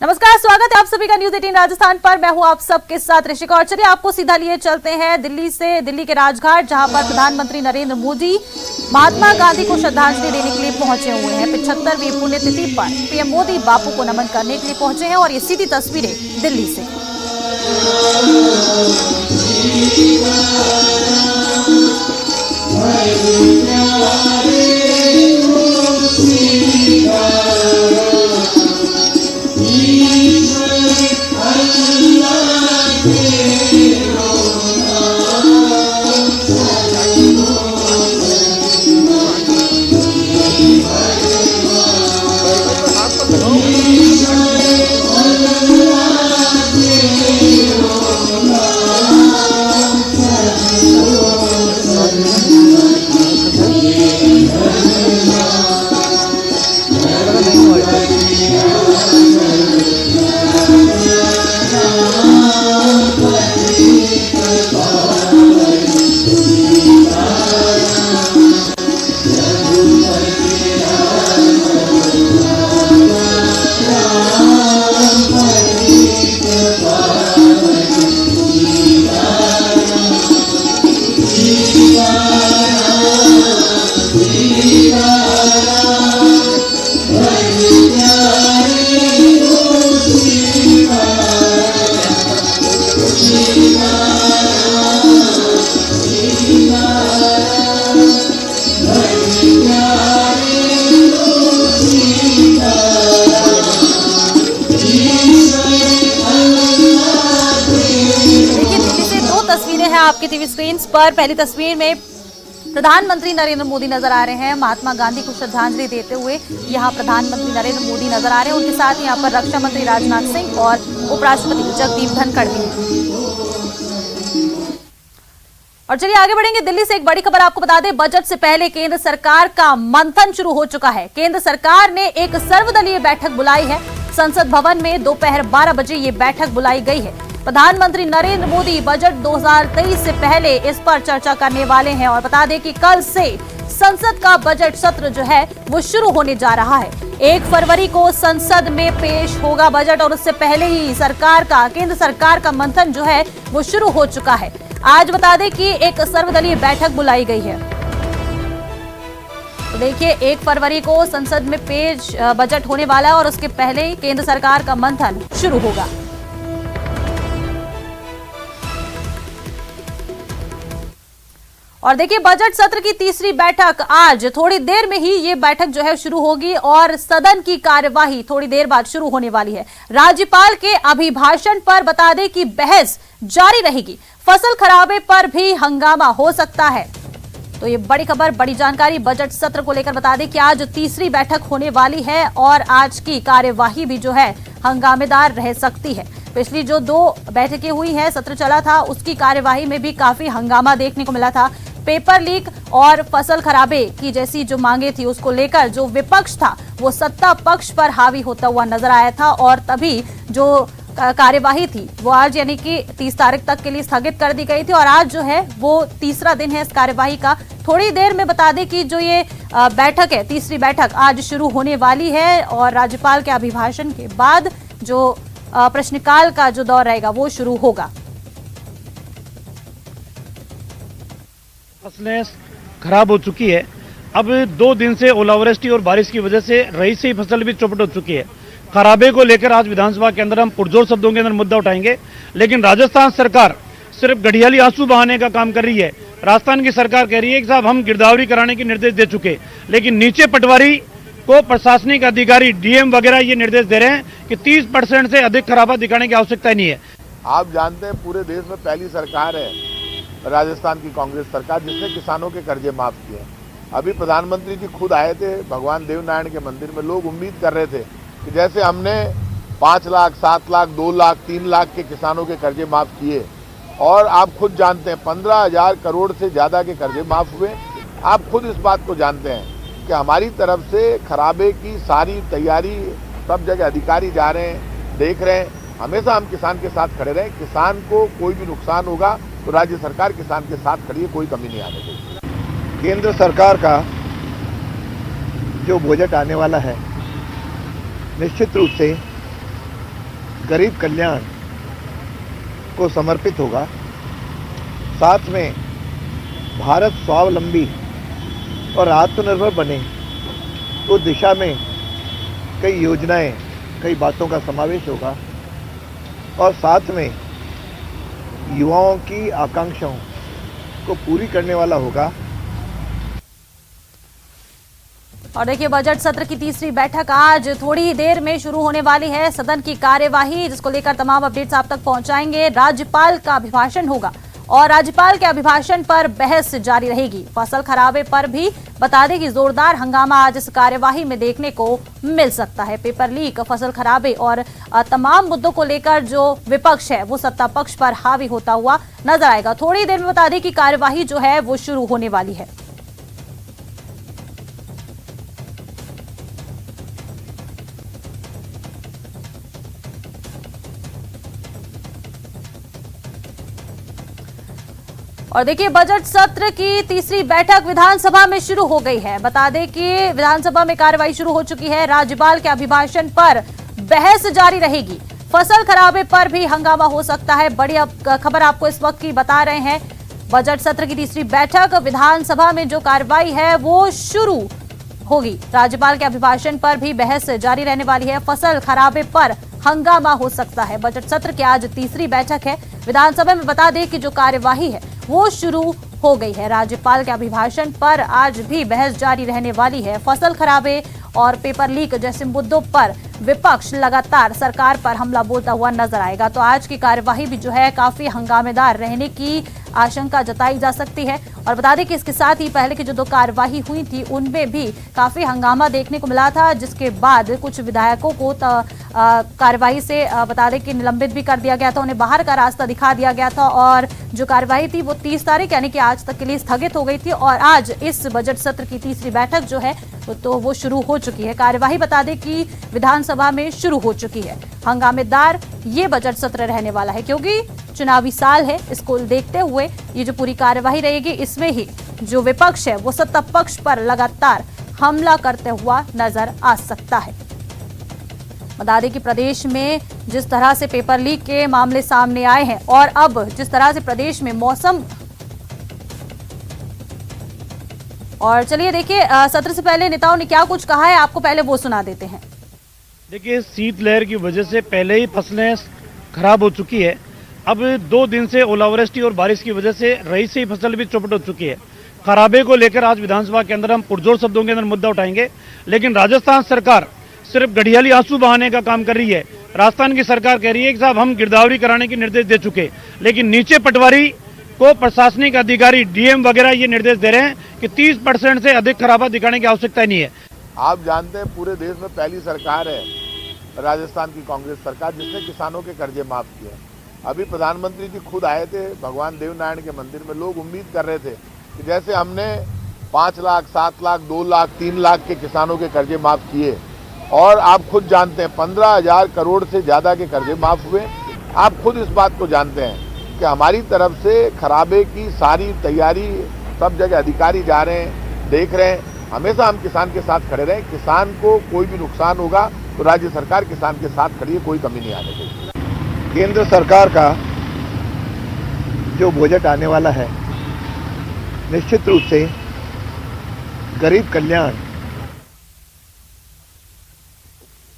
नमस्कार, स्वागत है आप सभी का न्यूज 18 राजस्थान पर। मैं हूं आप सबके साथ ऋषिका और चलिए आपको सीधा लिए चलते हैं दिल्ली के राजघाट, जहां पर प्रधानमंत्री नरेंद्र मोदी महात्मा गांधी को श्रद्धांजलि देने के लिए पहुंचे हुए हैं। 75वीं पुण्यतिथि पर पीएम मोदी बापू को नमन करने के लिए पहुंचे हैं और ये सीधी तस्वीरें दिल्ली से। आपके टीवी स्क्रीन पर पहली तस्वीर में प्रधानमंत्री नरेंद्र मोदी नजर आ रहे हैं। महात्मा गांधी को श्रद्धांजलि देते हुए यहाँ प्रधानमंत्री नरेंद्र मोदी नजर आ रहे हैं। उनके साथ यहाँ पर रक्षा मंत्री राजनाथ सिंह और उपराष्ट्रपति जगदीप धनखड़ भी। और चलिए आगे बढ़ेंगे। दिल्ली से एक बड़ी खबर आपको बता दें, बजट से पहले केंद्र सरकार का मंथन शुरू हो चुका है। केंद्र सरकार ने एक सर्वदलीय बैठक बुलाई है। संसद भवन में दोपहर 12 बजे ये बैठक बुलाई गई है। प्रधानमंत्री नरेंद्र मोदी बजट 2023 से पहले इस पर चर्चा करने वाले हैं। और बता दें कि कल से संसद का बजट सत्र जो है वो शुरू होने जा रहा है। 1 फरवरी को संसद में पेश होगा बजट और उससे पहले ही केंद्र सरकार का मंथन जो है वो शुरू हो चुका है। आज बता दें कि एक सर्वदलीय बैठक बुलाई गई है। तो देखिए 1 फरवरी को संसद में पेश बजट होने वाला है और उसके पहले ही केंद्र सरकार का मंथन शुरू होगा। और देखिए बजट सत्र की तीसरी बैठक आज थोड़ी देर में ही ये बैठक जो है शुरू होगी और सदन की कार्यवाही थोड़ी देर बाद शुरू होने वाली है। राज्यपाल के अभिभाषण पर बता दें कि बहस जारी रहेगी। फसल खराबे पर भी हंगामा हो सकता है। तो ये बड़ी खबर, बड़ी जानकारी बजट सत्र को लेकर बता दें कि आज तीसरी बैठक होने वाली है और आज की कार्यवाही भी जो है हंगामेदार रह सकती है। पिछली जो 2 बैठकें हुई है, सत्र चला था, उसकी कार्यवाही में भी काफी हंगामा देखने को मिला था। पेपर लीक और फसल खराबे की जैसी जो मांगे थी उसको लेकर जो विपक्ष था वो सत्ता पक्ष पर हावी होता हुआ नजर आया था और तभी जो कार्यवाही थी वो आज यानी कि 30 तारीख तक के लिए स्थगित कर दी गई थी। और आज जो है वो तीसरा दिन है इस कार्यवाही का। थोड़ी देर में बता दें कि जो ये बैठक है, तीसरी बैठक आज शुरू होने वाली है और राज्यपाल के अभिभाषण के बाद जो प्रश्नकाल का जो दौर रहेगा वो शुरू होगा। फसलें खराब हो चुकी है। अब 2 दिन से ओलावृष्टि और बारिश की वजह से रई से ही फसल भी चौपट हो चुकी है। खराबे को लेकर आज विधानसभा के अंदर हम पुरजोर शब्दों के अंदर मुद्दा उठाएंगे। लेकिन राजस्थान सरकार सिर्फ घड़ियाली आंसू बहाने का काम कर रही है। राजस्थान की सरकार कह रही है कि साहब हम गिरदावरी कराने के निर्देश दे चुके, लेकिन नीचे पटवारी को प्रशासनिक अधिकारी डीएम वगैरह ये निर्देश दे रहे हैं कि 30% से अधिक खराबा दिखाने की आवश्यकता नहीं है। आप जानते हैं पूरे देश में पहली सरकार है राजस्थान की कांग्रेस सरकार जिसने किसानों के कर्जे माफ किए। अभी प्रधानमंत्री जी खुद आए थे भगवान देवनारायण के मंदिर में। लोग उम्मीद कर रहे थे कि जैसे हमने 5 लाख, 7 लाख, 2 लाख, 3 लाख के किसानों के कर्जे माफ किए और आप खुद जानते हैं 15,000 करोड़ से ज़्यादा के कर्जे माफ हुए। आप खुद इस बात को जानते हैं कि हमारी तरफ से खराबे की सारी तैयारी, सब जगह अधिकारी जा रहे हैं, देख रहे हैं। हमेशा हम किसान के साथ खड़े रहे। किसान को कोई भी नुकसान होगा तो राज्य सरकार किसान के साथ खड़ी है, कोई कमी नहीं आने देगी। केंद्र सरकार का जो बजट आने वाला है निश्चित रूप से गरीब कल्याण को समर्पित होगा। साथ में भारत स्वावलंबी और आत्मनिर्भर बने उस दिशा में कई योजनाएं, कई बातों का समावेश होगा और साथ में युवाओं की आकांक्षाओं को पूरी करने वाला होगा। और देखिए, बजट सत्र की तीसरी बैठक आज थोड़ी ही देर में शुरू होने वाली है। सदन की कार्यवाही, जिसको लेकर तमाम अपडेट्स आप तक पहुंचाएंगे। राज्यपाल का अभिभाषण होगा और राज्यपाल के अभिभाषण पर बहस जारी रहेगी। फसल खराबे पर भी बता दें कि जोरदार हंगामा आज इस कार्यवाही में देखने को मिल सकता है। पेपर लीक, फसल खराबे और तमाम मुद्दों को लेकर जो विपक्ष है वो सत्ता पक्ष पर हावी होता हुआ नजर आएगा। थोड़ी देर में बता दें कि कार्यवाही जो है वो शुरू होने वाली है। और देखिए, बजट सत्र की तीसरी बैठक विधानसभा में शुरू हो गई है। बता दें कि विधानसभा में कार्रवाई शुरू हो चुकी है। राज्यपाल के अभिभाषण पर बहस जारी रहेगी। फसल खराबे पर भी हंगामा हो सकता है। बड़ी खबर आपको इस वक्त की बता रहे हैं। बजट सत्र की तीसरी बैठक विधानसभा में जो कार्रवाई है वो शुरू होगी। राज्यपाल के अभिभाषण पर भी बहस जारी रहने वाली है। फसल खराबे पर हंगामा हो सकता है। बजट सत्र की आज तीसरी बैठक है विधानसभा में। बता दें कि जो कार्यवाही है वो शुरू हो गई है। राज्यपाल के अभिभाषण पर आज भी बहस जारी रहने वाली है। फसल खराबे और पेपर लीक जैसे मुद्दों पर विपक्ष लगातार सरकार पर हमला बोलता हुआ नजर आएगा। तो आज की कार्यवाही भी जो है काफी हंगामेदार रहने की आशंका जताई जा सकती है। और बता दें कि इसके साथ ही पहले की जो दो कार्यवाही हुई थी उनमें भी काफी हंगामा देखने को मिला था, जिसके बाद कुछ विधायकों को कार्यवाही से बता दें कि निलंबित भी कर दिया गया था। उन्हें बाहर का रास्ता दिखा दिया गया था और जो कार्यवाही थी वो 30 तारीख यानी कि आज तक के लिए स्थगित हो गई थी। और आज इस बजट सत्र की तीसरी बैठक जो है तो वो शुरू हो चुकी है। कार्यवाही बता दें कि विधानसभा में शुरू हो चुकी है। हंगामेदार ये बजट सत्र रहने वाला है क्योंकि चुनावी साल है। इसको देखते हुए ये जो पूरी कार्यवाही रहेगी, इसमें ही जो विपक्ष है वो सत्ता पक्ष पर लगातार हमला करते हुआ नजर आ सकता है। बता दें कि प्रदेश में जिस तरह से पेपर लीक के मामले सामने आए हैं और अब जिस तरह से प्रदेश में मौसम, और चलिए देखिए सत्र से पहले नेताओं ने क्या कुछ कहा है, आपको पहले वो सुना देते हैं। देखिए, शीतलहर की वजह से पहले ही फसलें खराब हो चुकी है। अब 2 दिन से ओलावृष्टि और बारिश की वजह से रई से ही फसल भी चौपट हो चुकी है। खराबे को लेकर आज विधानसभा के अंदर हम पुरजोर शब्दों के अंदर मुद्दा उठाएंगे। लेकिन राजस्थान सरकार सिर्फ घड़ियाली आंसू बहाने का काम कर रही है। राजस्थान की सरकार कह रही है कि साहब हम गिरदावरी कराने के निर्देश दे चुके, लेकिन नीचे पटवारी को प्रशासनिक अधिकारी डीएम वगैरह ये निर्देश दे रहे हैं कि 30% से अधिक खराबा दिखाने की आवश्यकता नहीं है। आप जानते हैं पूरे देश में पहली सरकार है राजस्थान की कांग्रेस सरकार जिसने किसानों के कर्जे माफ किए। अभी प्रधानमंत्री जी खुद आए थे भगवान देवनारायण के मंदिर में। लोग उम्मीद कर रहे थे कि जैसे हमने 5 लाख, 7 लाख, 2 लाख, 3 लाख के किसानों के कर्जे माफ किए और आप खुद जानते हैं 15,000 करोड़ से ज़्यादा के कर्जे माफ हुए। आप खुद इस बात को जानते हैं कि हमारी तरफ से खराबे की सारी तैयारी, सब जगह अधिकारी जा रहे हैं, देख रहे हैं। हमेशा हम किसान के साथ खड़े रहें। किसान को कोई भी नुकसान होगा तो राज्य सरकार किसान के साथ खड़ी है, कोई कमी नहीं आने देगी। केंद्र सरकार का जो बजट आने वाला है निश्चित रूप से गरीब कल्याण,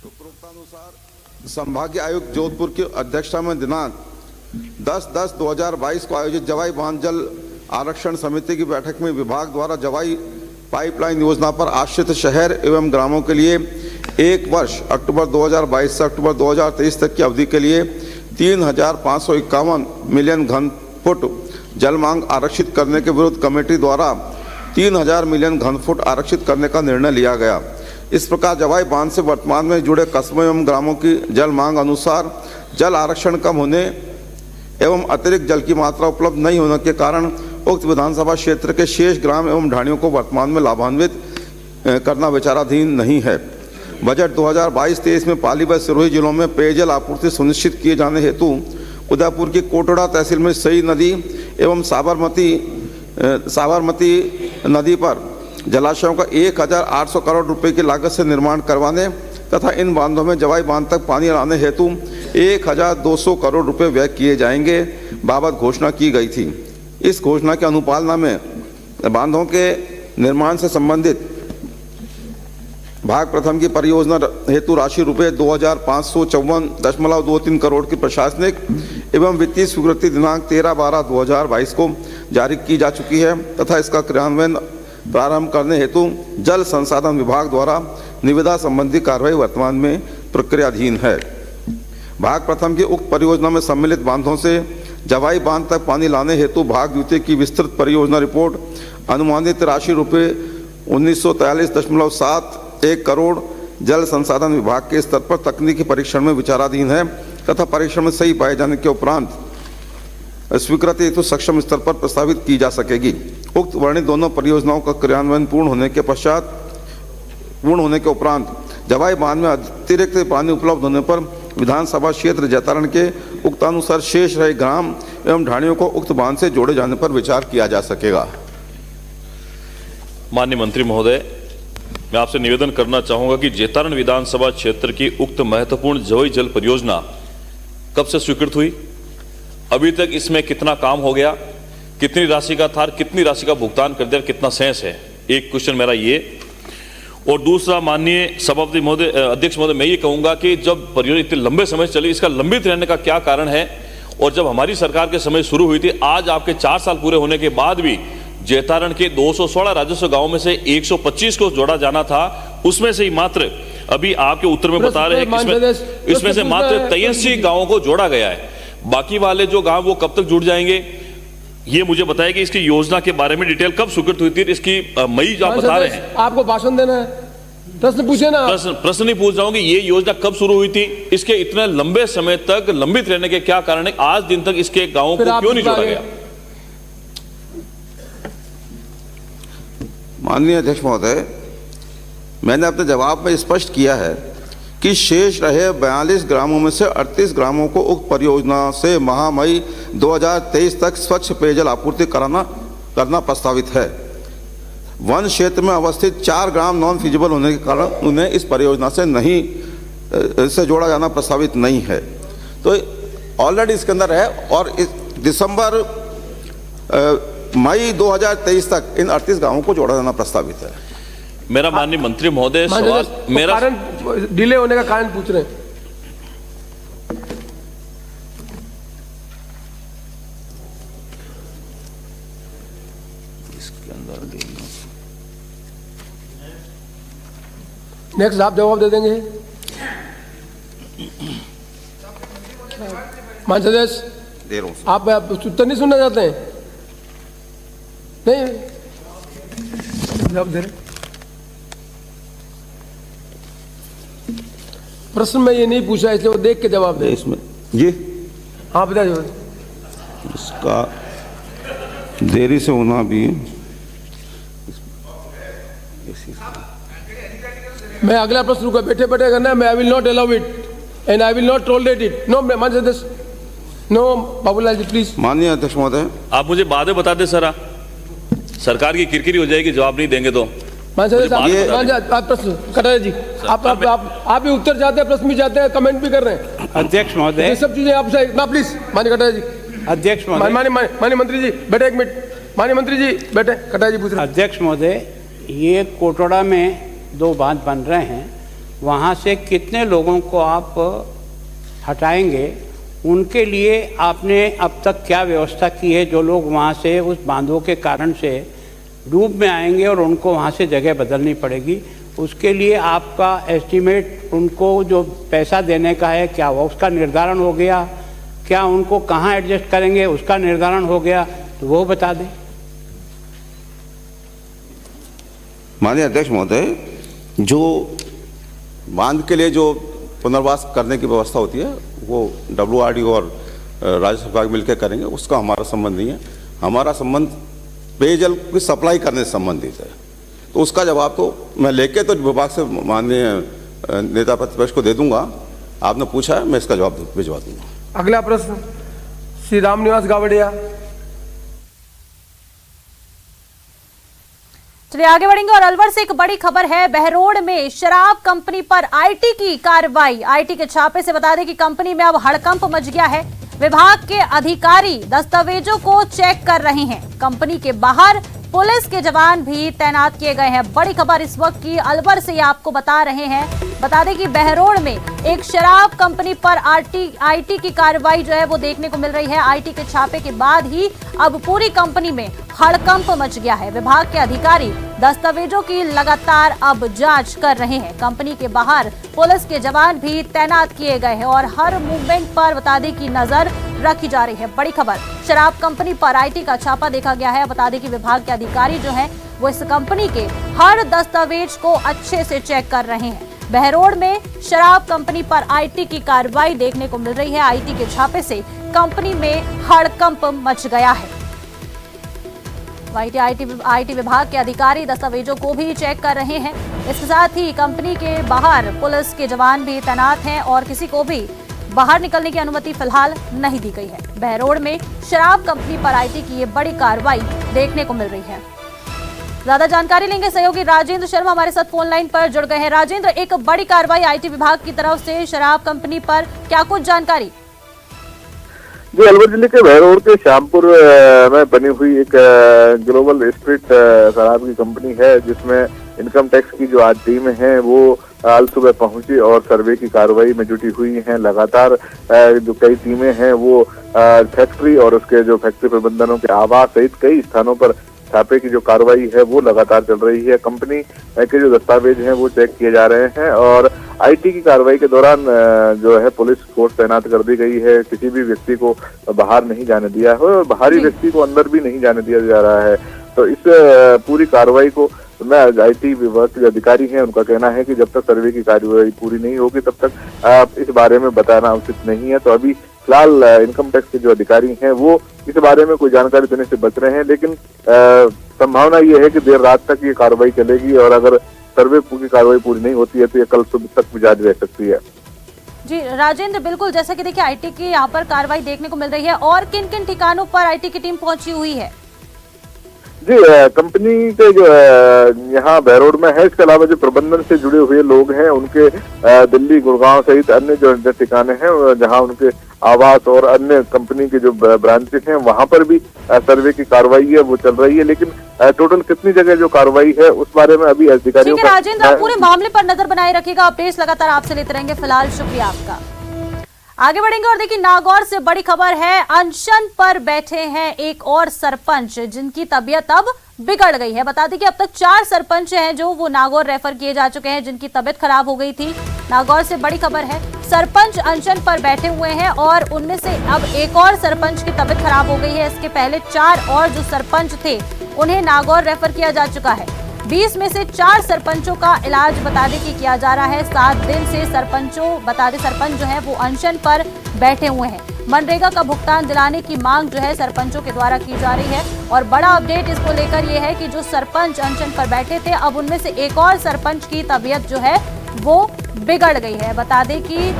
उपरोक्तानुसार संभागीय आयुक्त जोधपुर की अध्यक्षता में दिनांक 10/10/2022 को आयोजित जवाई बांध जल आरक्षण समिति की बैठक में विभाग द्वारा जवाई पाइपलाइन योजना पर आश्रित शहर एवं ग्रामों के लिए 1 वर्ष अक्टूबर 2022 से अक्टूबर 2023 तक की अवधि के लिए 3,551 मिलियन घन फुट जल मांग आरक्षित करने के विरुद्ध कमेटी द्वारा 3,000 मिलियन घन फुट आरक्षित करने का निर्णय लिया गया। इस प्रकार जवाई बांध से वर्तमान में जुड़े कस्बों एवं ग्रामों की जल मांग अनुसार जल आरक्षण कम होने एवं अतिरिक्त जल की मात्रा उपलब्ध नहीं होने के कारण उक्त विधानसभा क्षेत्र के शेष ग्राम एवं ढाणियों को वर्तमान में लाभान्वित करना विचाराधीन नहीं है। बजट 2022-23 में पाली व सिरोही जिलों में पेयजल आपूर्ति सुनिश्चित किए जाने हेतु उदयपुर की कोटड़ा तहसील में सई नदी एवं साबरमती नदी पर जलाशयों का 1,800 करोड़ रुपए की लागत से निर्माण करवाने तथा इन बांधों में जवाई बांध तक पानी लाने हेतु 1200 करोड़ रुपए व्यय किए जाएंगे बाबत घोषणा की गई थी। इस घोषणा के अनुपालना में बांधों के निर्माण से संबंधित भाग प्रथम की परियोजना हेतु राशि रुपए 2554.23 करोड़ की प्रशासनिक एवं वित्तीय स्वीकृति दिनांक 13/12/2022 को जारी की जा चुकी है तथा इसका क्रियान्वयन प्रारंभ करने हेतु जल संसाधन विभाग द्वारा निविदा संबंधी कार्रवाई वर्तमान में प्रक्रियाधीन है। भाग प्रथम की उक्त परियोजना में सम्मिलित बांधों से जवाई बांध तक पानी लाने हेतु भाग द्वितीय की विस्तृत परियोजना रिपोर्ट अनुमानित राशि रुपए 1943.71 करोड़ जल संसाधन विभाग के स्तर पर तकनीकी परीक्षण में विचाराधीन है तथा परीक्षण में सही पाए जाने के उपरांत स्वीकृति हेतु सक्षम स्तर पर प्रस्तावित की जा सकेगी। उक्त वर्णित दोनों परियोजनाओं का क्रियान्वयन पूर्ण होने के उपरांत जवाई बांध में अतिरिक्त पानी उपलब्ध होने पर विधानसभा क्षेत्र जैतारण के उक्तानुसार शेष रहे ग्राम एवं ढाणियों को उक्त बांध से जोड़े जाने पर विचार किया जा सकेगा। माननीय मंत्री महोदय, मैं आपसे निवेदन करना चाहूंगा कि जैतारण विधानसभा क्षेत्र की उक्त महत्वपूर्ण जवाई जल परियोजना कब से स्वीकृत हुई, अभी तक इसमें कितना काम हो गया, कितनी राशि का था, कितनी राशि का भुगतान कर दिया, कितना शेष है। एक क्वेश्चन मेरा ये। और दूसरा, माननीय सभापति महोदय, अध्यक्ष महोदय, मैं ये कहूंगा कि जब परियोजना इतने लंबे समय से चली, इसका लंबित रहने का क्या कारण है? और जब हमारी सरकार के समय शुरू हुई थी, आज आपके 4 साल पूरे होने के बाद भी जैतारण के 216 राजस्व गांवों में से 125 को जोड़ा जाना था, उसमें से ही मात्र अभी आपके उत्तर में बता रहे हैं कि इसमें से मात्र 83 गांवों को जोड़ा गया है। बाकी वाले जो गांव वो कब तक जुड़ जाएंगे, ये मुझे बताइए कि इसकी योजना के बारे में डिटेल कब स्वीकृत हुई थी, इसकी मई जो आप बता रहे हैं। आपको भाषण देना है, प्रश्न पूछे ना। प्रश्न नहीं पूछ रहा हूं कि ये योजना कब शुरू हुई थी, इसके इतने लंबे समय तक लंबित रहने के क्या कारण है, आज दिन तक इसके गांवों को क्यों नहीं जोड़ा गया? माननीय अध्यक्ष महोदय, मैंने अपने जवाब में स्पष्ट किया है कि शेष रहे 42 ग्रामों में से 38 ग्रामों को उक्त परियोजना से माह मई 2023 तक स्वच्छ पेयजल आपूर्ति करना प्रस्तावित है। वन क्षेत्र में अवस्थित 4 ग्राम नॉन फिजिबल होने के कारण उन्हें इस परियोजना से जोड़ा जाना प्रस्तावित नहीं है। तो ऑलरेडी इसके अंदर है और मई 2023 तक इन 38 गांवों को जोड़ा जाना प्रस्तावित है। मेरा माननीय मंत्री महोदय, सवाल मेरा कारण डिले होने का कारण पूछ रहे हैं। नेक्स्ट आप जवाब दे देंगे। माननीय सदस्य, दे रहा हूं। आप उत्तर नहीं सुनना चाहते हैं? नहीं जवाब दे रहे। प्रश्न में ये नहीं पूछा, इसलिए वो देख के जवाब दे। इसमें जी हाँ बताइए। इसका देरी से होना भी मैं अगला प्रश्न रुका, बैठे बैठे करना है। मैं I will not allow it and I will not tolerate it. No माननीय सदस्य, नो बाबूलाल जी प्लीज। माननीय अध्यक्ष महोदय, आप मुझे बाद में बता दें सर, सरकार की किरकिरी हो जाएगी जवाब नहीं देंगे तो। माननीय सदस्य, आप प्रश्न कटारिया जी, आप भी उत्तर चाहते हैं, प्रश्न भी चाहते हैं, कमेंट भी कर रहे हैं। अध्यक्ष महोदय, ये सब चीजें आपसे ना प्लीज। माननीय कटारिया जी, अध्यक्ष महोदय, माननीय मंत्री जी बैठे, एक मिनट। माननीय मंत्री जी बैठे, कटारिया जी पूछ रहे हैं। अध्यक्ष महोदय, ये कोटोड़ा में 2 बांध बन रहे हैं, वहाँ से कितने लोगों को आप हटाएंगे? उनके लिए आपने अब तक क्या व्यवस्था की है? जो लोग वहाँ से उस बांधों के कारण से डूब में आएंगे और उनको वहाँ से जगह बदलनी पड़ेगी, उसके लिए आपका एस्टीमेट, उनको जो पैसा देने का है, क्या वो उसका निर्धारण हो गया? क्या उनको कहाँ एडजस्ट करेंगे उसका निर्धारण हो गया? तो वो बता दें। माननीय अध्यक्ष महोदय, जो बांध के लिए जो पुनर्वास करने की व्यवस्था होती है वो WRDO और राज्य विभाग मिलकर करेंगे, उसका हमारा संबंध नहीं है। हमारा संबंध पेयजल की सप्लाई करने से संबंधित है। तो उसका जवाब तो मैं लेके तो विभाग से माननीय नेता प्रतिपक्ष को दे दूंगा। आपने पूछा है, मैं इसका जवाब भिजवा दूंगा। अगला प्रश्न श्री रामनिवास गावड़िया। चलिए आगे बढ़ेंगे और अलवर से एक बड़ी खबर है। बहरोड में शराब कंपनी पर आईटी की कार्रवाई। आईटी के छापे से बता दें कि कंपनी में अब हड़कंप मच गया है। विभाग के अधिकारी दस्तावेजों को चेक कर रहे हैं। कंपनी के बाहर पुलिस के जवान भी तैनात किए गए हैं। बड़ी खबर इस वक्त की अलवर से आपको बता रहे हैं। बता दें कि बहरोड में एक शराब कंपनी पर आईटी की कार्रवाई जो है वो देखने को मिल रही है। आईटी के छापे के बाद ही अब पूरी कंपनी में हड़कंप मच गया है। विभाग के अधिकारी दस्तावेजों की लगातार अब जांच कर रहे हैं। कंपनी के बाहर पुलिस के जवान भी तैनात किए गए हैं और हर मूवमेंट पर बता दें कि नजर रखी जा रही है। बड़ी खबर, शराब कंपनी पर आईटी का छापा देखा गया है। बता दें कि विभाग के अधिकारी जो हैं वो इस कंपनी के हर दस्तावेज को अच्छे से चेक कर रहे हैं। बहरोड में शराब कंपनी पर आईटी की कार्रवाई देखने को मिल रही है। आईटी के छापे से कंपनी में हड़कंप मच गया है। आईटी विभाग के अधिकारी दस्तावेजों को भी चेक कर रहे हैं। इसके साथ ही कंपनी के बाहर पुलिस के जवान भी तैनात हैं और किसी को भी बाहर निकलने की अनुमति फिलहाल नहीं दी गई है। बहरोड में शराब कंपनी पर आईटी की ये बड़ी कार्रवाई देखने को मिल रही है। ज्यादा जानकारी लेंगे, सहयोगी राजेंद्र शर्मा हमारे साथ फोन लाइन पर जुड़ गए हैं। राजेंद्र, एक बड़ी कार्रवाई आईटी विभाग की तरफ से शराब कंपनी पर, क्या कुछ जानकारी? जी, अलवर जिले के बहरोड के श्यामपुर में बनी हुई एक ग्लोबल स्प्रिट शराब की कंपनी है, जिसमें इनकम टैक्स की जो आज टीम है वो आज सुबह पहुंची और सर्वे की कार्रवाई में जुटी हुई हैं। लगातार जो कई टीमें हैं वो फैक्ट्री और उसके जो फैक्ट्री प्रबंधनों के आवास सहित कई स्थानों पर छापे की जो कार्रवाई है वो लगातार चल रही है। कंपनी के जो दस्तावेज हैं वो चेक किए जा रहे हैं और आईटी की कार्रवाई के दौरान जो है पुलिस फोर्स तैनात कर दी गई है। किसी भी व्यक्ति को बाहर नहीं जाने दिया है और बाहरी व्यक्ति को अंदर भी नहीं जाने दिया जा रहा है। तो इस पूरी कार्रवाई को आईटी विभाग के अधिकारी हैं, उनका कहना है कि जब तक सर्वे की कार्रवाई पूरी नहीं होगी तब तक इस बारे में बताना उचित नहीं है। तो अभी फिलहाल इनकम टैक्स के जो अधिकारी हैं वो इस बारे में कोई जानकारी देने से बच रहे हैं, लेकिन संभावना ये है कि देर रात तक ये कार्रवाई चलेगी और अगर सर्वे की कार्रवाई पूरी नहीं होती है तो ये कल सुबह तक भी जारी रह सकती है। जी राजेंद्र, बिल्कुल जैसा कि देखिए आईटी की यहाँ पर कार्रवाई देखने को मिल रही है और किन किन ठिकानों पर आईटी की टीम पहुंची हुई है? जी, कंपनी के जो यहाँ बहरोड में है, इसके अलावा जो प्रबंधन से जुड़े हुए लोग हैं उनके दिल्ली, गुड़गांव सहित अन्य जो ठिकाने हैं जहाँ उनके आवास और अन्य कंपनी के जो ब्रांचेस हैं वहां पर भी सर्वे की कार्रवाई है वो चल रही है। लेकिन टोटल कितनी जगह जो कार्रवाई है उस बारे में अभी अधिकारियों का राजेंद्र, आप पूरे मामले पर नजर बनाए रखिएगा। अपडेट्स लगातार आपसे लेते रहेंगे। फिलहाल शुक्रिया आपका। आगे बढ़ेंगे और देखिए नागौर से बड़ी खबर है। अनशन पर बैठे हैं एक और सरपंच जिनकी तबीयत अब बिगड़ गई है। बता दें कि अब तक 4 सरपंच हैं जो वो नागौर रेफर किए जा चुके हैं, जिनकी तबीयत खराब हो गई थी। नागौर से बड़ी खबर है, सरपंच अनशन पर बैठे हुए हैं और उनमें से अब एक और सरपंच की तबीयत खराब हो गई है। इसके पहले 4 और जो सरपंच थे उन्हें नागौर रेफर किया जा चुका है। 20 में से 4 सरपंचों का इलाज बता दें कि किया जा रहा है। 7 दिन से सरपंच जो है वो अनशन पर बैठे हुए हैं। मनरेगा का भुगतान दिलाने की मांग जो है सरपंचों के द्वारा की जा रही है और बड़ा अपडेट इसको लेकर ये है कि जो सरपंच अनशन पर बैठे थे अब उनमें से एक और सरपंच की तबीयत जो है वो बिगड़ गई है। बता दें कि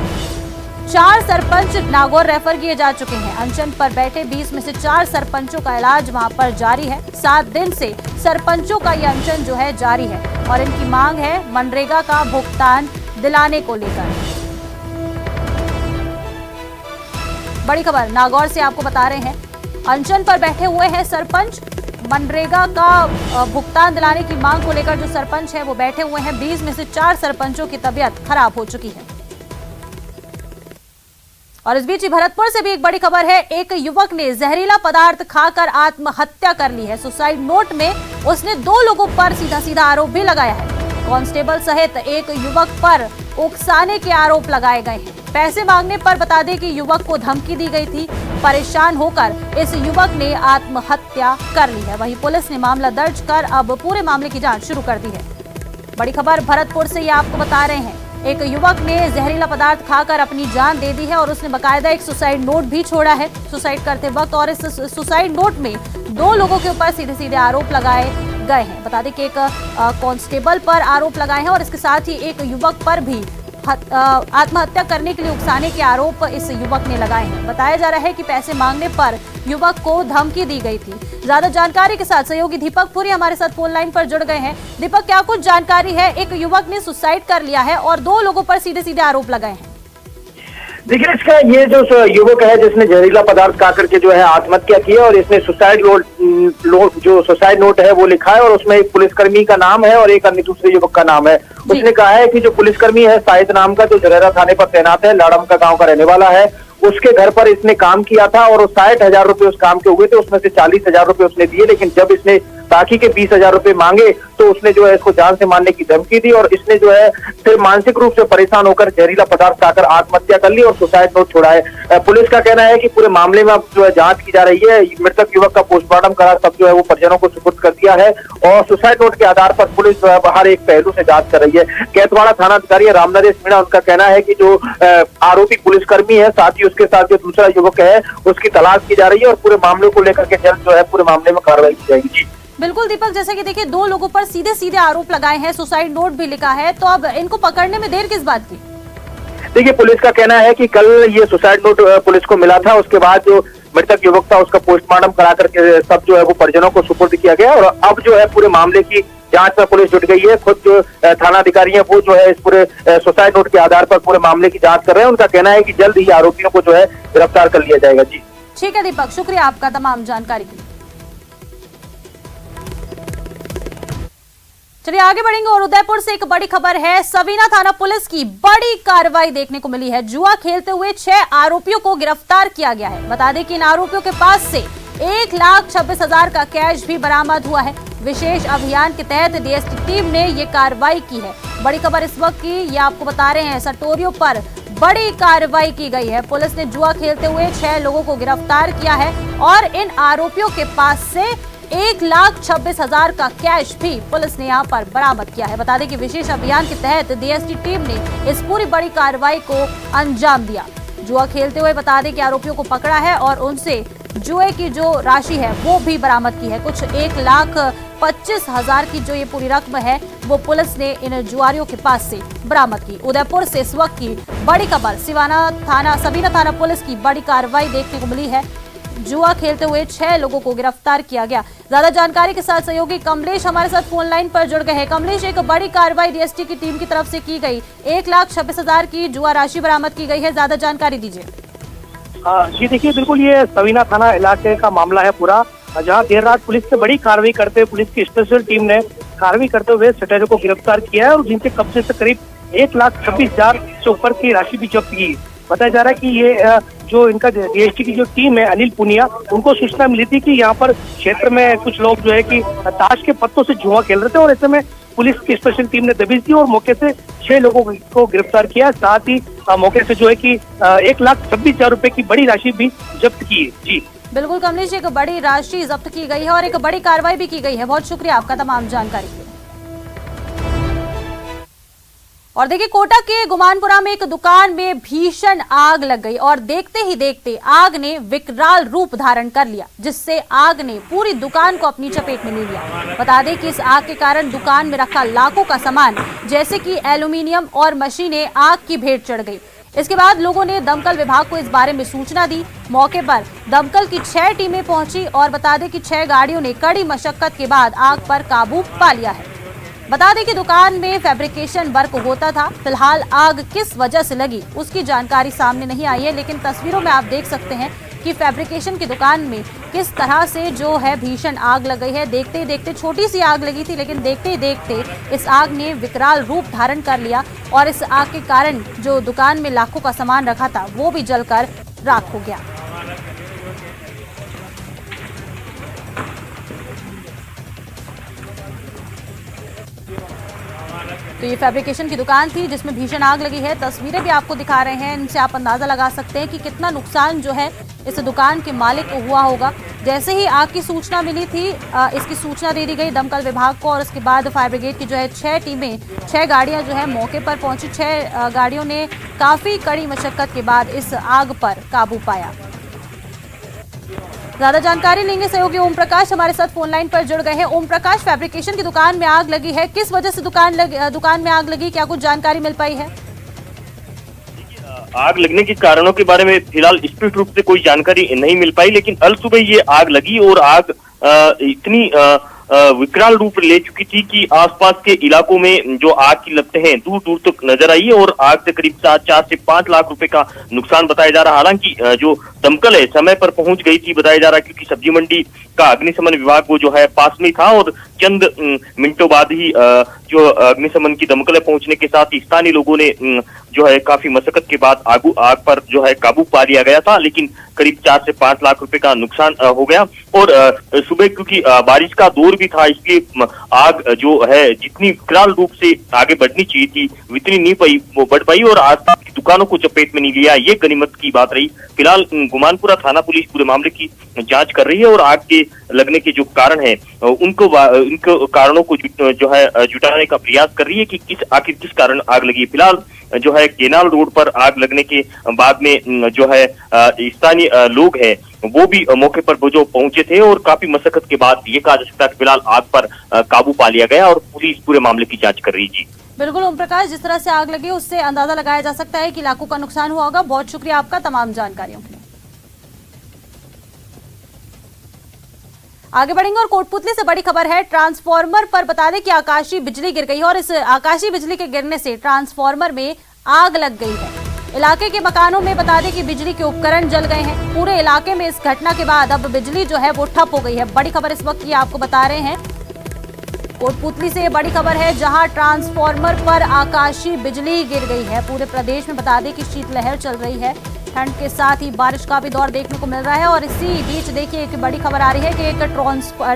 4 सरपंच नागौर रेफर किए जा चुके हैं। अनशन पर बैठे 20 में से 4 सरपंचों का इलाज वहां पर जारी है। 7 दिन से सरपंचों का ये अनशन जो है जारी है और इनकी मांग है मनरेगा का भुगतान दिलाने को लेकर। बड़ी खबर नागौर से आपको बता रहे हैं, अनशन पर बैठे हुए हैं सरपंच। मनरेगा का भुगतान दिलाने की मांग को लेकर जो सरपंच है वो बैठे हुए हैं। 20 में से 4 सरपंचों की तबीयत खराब हो चुकी है। और इस बीच भरतपुर से भी एक बड़ी खबर है। एक युवक ने जहरीला पदार्थ खाकर आत्महत्या कर ली है। सुसाइड नोट में उसने 2 लोगों पर सीधा सीधा आरोप भी लगाया है। कांस्टेबल सहित एक युवक पर उकसाने के आरोप लगाए गए हैं। पैसे मांगने पर बता दें कि युवक को धमकी दी गई थी। परेशान होकर इस युवक ने आत्महत्या कर ली है। वहीं पुलिस ने मामला दर्ज कर अब पूरे मामले की जांच शुरू कर दी है। बड़ी खबर भरतपुर से ये आपको बता रहे हैं, एक युवक ने जहरीला पदार्थ खाकर अपनी जान दे दी है और उसने बकायदा एक सुसाइड नोट भी छोड़ा है सुसाइड करते वक्त। और इस सुसाइड नोट में 2 लोगों के ऊपर सीधे सीधे आरोप लगाए गए हैं। बता दें कि एक कांस्टेबल पर आरोप लगाए हैं और इसके साथ ही एक युवक पर भी आत्महत्या करने के लिए उकसाने के आरोप इस युवक ने लगाए हैं। बताया जा रहा है कि पैसे मांगने पर युवक को धमकी दी गई थी। ज्यादा जानकारी के साथ सहयोगी दीपक पुरी हमारे साथ फोन लाइन पर जुड़ गए हैं। दीपक, क्या कुछ जानकारी है? एक युवक ने सुसाइड कर लिया है और 2 लोगों पर सीधे सीधे आरोप लगाए हैं। देखिए, इसका ये जो युवक है जिसने जहरीला पदार्थ खा करके जो है आत्महत्या की है और इसने सुसाइड नोट है वो लिखा है और उसमें एक पुलिसकर्मी का नाम है और एक अन्य दूसरे युवक का नाम है। उसने कहा है कि जो पुलिसकर्मी है शाहिद नाम का, जो जरेरा थाने पर तैनात है, लाड़म का गांव का रहने वाला है, उसके घर पर इसने काम किया था और 60,000 रुपए उस काम के हुए थे। उसमें से 40,000 रुपए उसने दिए, लेकिन जब इसने बाकी के 20,000 रुपए मांगे तो उसने जो है इसको जान से मारने की धमकी दी और इसने जो है फिर मानसिक रूप से परेशान होकर जहरीला पदार्थ खाकर आत्महत्या कर ली और सुसाइड नोट छोड़ा है। पुलिस का कहना है कि पूरे मामले में अब जो है जांच की जा रही है। मृतक युवक का पोस्टमार्टम करा, तब जो है वो परिजनों को सुपुर्द कर दिया है और सुसाइड नोट के आधार पर पुलिस जो है हर एक पहलू से जांच कर रही है। कैतवाड़ा थाना अधिकारी रामनरेश मीणा, उनका कहना है कि जो आरोपी पुलिसकर्मी है, साथ ही उसके साथ जो दूसरा युवक है उसकी तलाश की जा रही है और पूरे मामले को लेकर के जल्द जो है पूरे मामले में कार्रवाई की जाएगी। जी बिल्कुल दीपक, जैसे कि देखिए 2 लोगों पर सीधे सीधे आरोप लगाए हैं, सुसाइड नोट भी लिखा है, तो अब इनको पकड़ने में देर किस बात की? देखिए, पुलिस का कहना है कि कल ये सुसाइड नोट पुलिस को मिला था, उसके बाद जो मृतक युवक था उसका पोस्टमार्टम करा करके सब जो है वो परिजनों को सुपुर्द किया गया और अब जो है पूरे मामले की जांच में पुलिस जुट गई है। खुद जो थाना अधिकारी है वो जो है इस पूरे सुसाइड नोट के आधार पर पूरे मामले की जांच कर रहे हैं। उनका कहना है कि जल्द ही आरोपियों को जो है गिरफ्तार कर लिया जाएगा। जी ठीक है दीपक, शुक्रिया आपका तमाम जानकारी के लिए। चलिए आगे बढ़ेंगे और उदयपुर से एक बड़ी खबर है। सवीना थाना पुलिस की बड़ी कार्रवाई देखने को मिली है। जुआ खेलते हुए 6 आरोपियों को गिरफ्तार किया गया है। बता दें कि इन आरोपियों के पास से 1,26,000 का कैश भी बरामद हुआ है। विशेष अभियान के तहत डीएसटी टीम ने ये कार्रवाई की है। बड़ी खबर इस वक्त की, ये आपको बता रहे हैं, सटोरियों पर बड़ी कार्रवाई की गई है। पुलिस ने जुआ खेलते हुए 6 लोगों को गिरफ्तार किया है और इन आरोपियों के पास से 1,26,000 का कैश भी पुलिस ने यहां पर बरामद किया है। बता दें कि विशेष अभियान के तहत डीएसटी टीम ने इस पूरी बड़ी कार्रवाई को अंजाम दिया। जुआ खेलते हुए बता दें कि आरोपियों को पकड़ा है और उनसे जुए की जो राशि है वो भी बरामद की है। कुछ 1,25,000 की जो ये पूरी रकम है वो पुलिस ने इन जुआरियों के पास से बरामद की। उदयपुर से इस वक्त की बड़ी खबर, सवीना थाना पुलिस की बड़ी कार्रवाई देखने को मिली है। जुआ खेलते हुए 6 लोगों को गिरफ्तार किया गया। ज्यादा जानकारी के साथ सहयोगी कमलेश हमारे साथ फोन लाइन पर जुड़ गए हैं। कमलेश, एक बड़ी कार्रवाई डीएसटी की टीम की तरफ से की गई, 1,26,000 की जुआ राशि बरामद की गई है, ज्यादा जानकारी दीजिए। जी देखिए, बिल्कुल ये सवीना थाना इलाके का मामला है पूरा, जहाँ देर रात पुलिस से बड़ी कार्रवाई करते हुए पुलिस की स्पेशल टीम ने कार्रवाई करते हुए सटेरों को गिरफ्तार किया है और जिनके कब्जे से करीब 1,26,000 से ऊपर की राशि भी जब्त की। बताया जा रहा है कि ये जो इनका डीएसटी की जो टीम है अनिल पुनिया, उनको सूचना मिली थी कि यहाँ पर क्षेत्र में कुछ लोग जो है कि ताश के पत्तों से जुआ खेल रहे थे और ऐसे में पुलिस की स्पेशल टीम ने दबिश दी और मौके से 6 लोगों को गिरफ्तार किया। साथ ही मौके से जो है कि 1,26,000 रुपए की बड़ी राशि भी जब्त की है। जी बिल्कुल कमलेश, एक बड़ी राशि जब्त की गई है और एक बड़ी कार्रवाई भी की गई है। बहुत शुक्रिया आपका तमाम जानकारी के लिए। और देखिए, कोटा के गुमानपुरा में एक दुकान में भीषण आग लग गई और देखते ही देखते आग ने विकराल रूप धारण कर लिया, जिससे आग ने पूरी दुकान को अपनी चपेट में ले लिया। बता दें कि इस आग के कारण दुकान में रखा लाखों का सामान जैसे कि एल्यूमिनियम और मशीनें आग की भेंट चढ़ गई। इसके बाद लोगों ने दमकल विभाग को इस बारे में सूचना दी। मौके पर दमकल की 6 टीमें पहुंची और बता दें कि 6 गाड़ियों ने कड़ी मशक्कत के बाद आग पर काबू पा लिया है। बता दें कि दुकान में फैब्रिकेशन वर्क होता था। फिलहाल आग किस वजह से लगी उसकी जानकारी सामने नहीं आई है, लेकिन तस्वीरों में आप देख सकते हैं कि फैब्रिकेशन की दुकान में किस तरह से जो है भीषण आग लग गई है। देखते ही देखते छोटी सी आग लगी थी, लेकिन देखते ही देखते इस आग ने विकराल रूप धारण कर लिया और इस आग के कारण जो दुकान में लाखों का सामान रखा था वो भी जलकर राख हो गया। तो ये फैब्रिकेशन की दुकान थी जिसमें भीषण आग लगी है। तस्वीरें भी आपको दिखा रहे हैं, इनसे आप अंदाजा लगा सकते हैं कि कितना नुकसान जो है इस दुकान के मालिक को हुआ होगा। जैसे ही आग की सूचना मिली थी, इसकी सूचना दे दी गई दमकल विभाग को और उसके बाद फायर ब्रिगेड की जो है 6 गाड़ियां जो है मौके पर पहुंची। 6 गाड़ियों ने काफी कड़ी मशक्कत के बाद इस आग पर काबू पाया। ज्यादा जानकारी लेंगे, सहयोगी ओम प्रकाश हमारे साथ फोन लाइन पर जुड़ गए हैं। ओम प्रकाश, फैब्रिकेशन की दुकान में आग लगी है, किस वजह से दुकान में आग लगी, क्या कुछ जानकारी मिल पाई है? आग लगने के कारणों के बारे में फिलहाल स्पष्ट रूप से कोई जानकारी नहीं मिल पाई, लेकिन कल सुबह ये आग लगी और आग इतनी विकराल रूप ले चुकी थी कि आसपास के इलाकों में जो आग की लपटें हैं दूर दूर तक नजर आई और आग से करीब 4 से 5 लाख रुपए का नुकसान बताया जा रहा। हालांकि जो दमकल है समय पर पहुंच गई थी बताया जा रहा, क्योंकि सब्जी मंडी का अग्निशमन विभाग वो जो है पास में था और चंद मिनटों बाद ही जो अग्निशमन की दमकल पहुंचने के साथ ही स्थानीय लोगों ने जो है काफी मशक्कत के बाद आग पर जो है काबू पा लिया गया था, लेकिन करीब 4 से 5 लाख रुपए का नुकसान हो गया। और सुबह क्योंकि बारिश का दौर भी था, इसलिए आग जो है जितनी विकराल रूप से आगे बढ़नी चाहिए थी उतनी नहीं पाई, वो बढ़ पाई और आसपास की दुकानों को चपेट में नहीं लिया। ये गनीमत की बात रही। फिलहाल गुमानपुरा थाना पुलिस पूरे मामले की जांच कर रही है और आग के लगने के जो कारण है उनको कारणों को जो है जुटाने का प्रयास कर रही है कि आखिर किस कारण आग लगी। फिलहाल जो है केनाल रोड पर आग लगने के बाद में जो है स्थानीय लोग हैं वो भी मौके पर जो पहुंचे थे और काफी मशक्कत के बाद ये कहा जा सकता है कि फिलहाल आग पर काबू पा लिया गया और पुलिस पूरे मामले की जांच कर रही जी। बिल्कुल ओम प्रकाश, जिस तरह से आग लगी उससे अंदाजा लगाया जा सकता है कि लाखों का नुकसान हुआ होगा। बहुत शुक्रिया आपका तमाम जानकारियों के लिए। आगे बढ़ेंगे और कोटपुतली से बड़ी खबर है। ट्रांसफार्मर पर बता दें कि आकाशीय बिजली गिर गई और इस आकाशीय बिजली के गिरने से ट्रांसफार्मर में आग लग गई है। इलाके के मकानों में बता दें कि बिजली के उपकरण जल गए हैं। पूरे इलाके में इस घटना के बाद अब बिजली जो है वो ठप हो गई है। बड़ी खबर इस वक्त ये आपको बता रहे हैं। कोटपुतली से बड़ी खबर है जहां ट्रांसफार्मर पर आकाशीय बिजली गिर गई है। पूरे प्रदेश में बता दें कि शीतलहर चल रही है, ठंड के साथ ही बारिश का भी दौर देखने को मिल रहा है। और इसी बीच देखिए एक बड़ी खबर आ रही है कि एक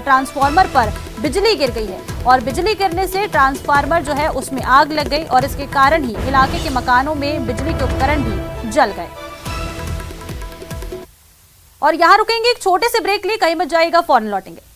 ट्रांसफार्मर पर बिजली गिर गई है और बिजली गिरने से ट्रांसफार्मर जो है उसमें आग लग गई और इसके कारण ही इलाके के मकानों में बिजली के उपकरण भी जल गए। और यहाँ रुकेंगे, एक छोटे से ब्रेक लिए, कहीं मत जाइएगा, फौरन लौटेंगे।